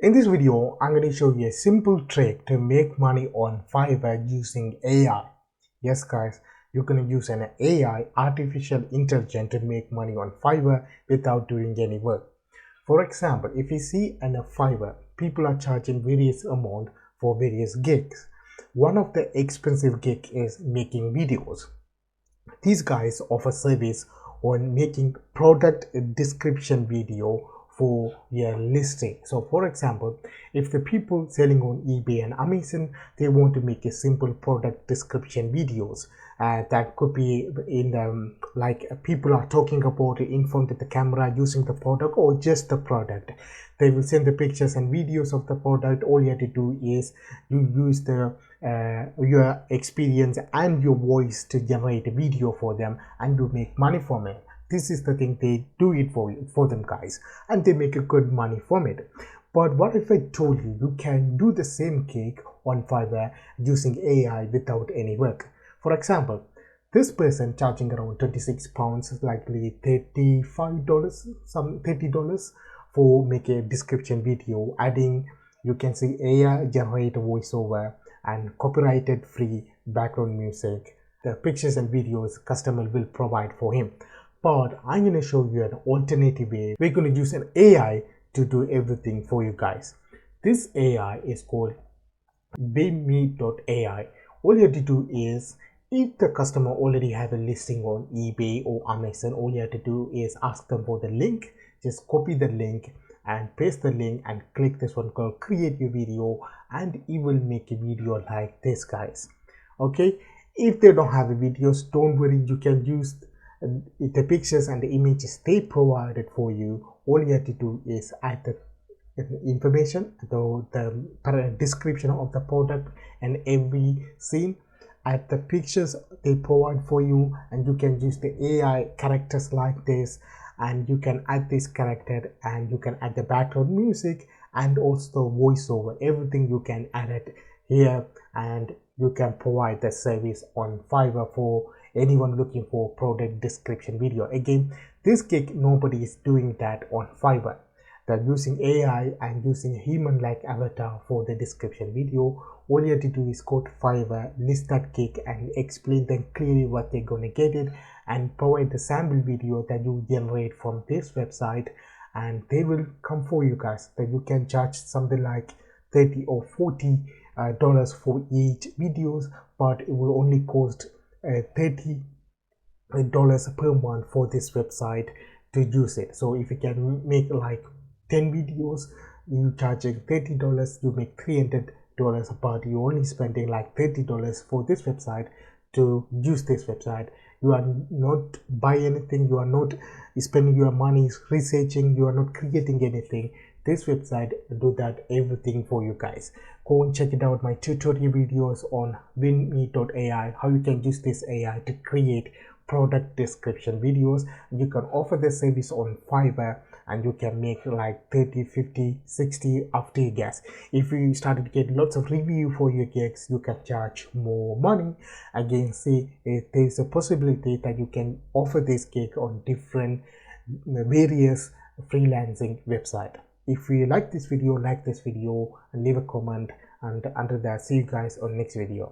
In this video, I'm going to show you a simple trick to make money on Fiverr using AI. Yes guys, you're going to use an AI, artificial intelligence, to make money on Fiverr without doing any work. For example, if you see on a Fiverr, people are charging various amount for various gigs. One of the expensive gig is making videos. These guys offer service on making product description video for your listing. So for example, if the people selling on eBay and Amazon, they want to make a simple product description videos that could be in like people are talking about it in front of the camera using the product or just the product. They will send the pictures and videos of the product. All you have to do is you use the your experience and your voice to generate a video for them, and you make money from it. This is the thing, they do it for them guys, and they make a good money from it. But what if I told you you can do the same gig on Fiverr using AI without any work? For example, this person charging around 26 pounds, likely $35, some $30 for make a description video, adding, you can see, AI generate voiceover and copyrighted free background music. The pictures and videos customer will provide for him. But I'm going to show you an alternative way. We're going to use an AI to do everything for you guys. This AI is called me.ai. All you have to do is, if the customer already have a listing on eBay or Amazon, all you have to do is ask them for the link. Just copy the link and paste the link and click this one called create your video, and it will make a video like this guys. Okay, if they don't have the videos, don't worry, you can use the pictures and the images they provided for you. All you have to do is add the information, the description of the product and every scene, add the pictures they provide for you, and you can use the AI characters like this, and you can add this character, and you can add the background music and also voiceover. Everything you can add it here, and you can provide the service on Fiverr for anyone looking for product description video. Again, this gig, nobody is doing that on Fiverr. They're using AI and using human-like avatar for the description video. All you have to do is go to Fiverr, list that gig, and explain them clearly what they're gonna get it, and provide the sample video that you generate from this website, and they will come for you guys. That you can charge something like 30 or 40 dollars for each videos, but it will only cost $30 per month for this website to use it. So if you can make like 10 videos, you charging $30, you make $300, but you're only spending like $30 for this website to use this website. You are not buying anything, you are not spending your money researching, you are not creating anything. This website do that everything for you guys. Go and check it out, my tutorial videos on me.ai, how you can use this AI to create product description videos. You can offer this service on Fiverr, and you can make like 30, 50, 60 after you guess. If you started to get lots of review for your gigs, you can charge more money. Again, see, there's a possibility that you can offer this gig on different various freelancing website. If you like this video and leave a comment, and under that, see you guys on next video.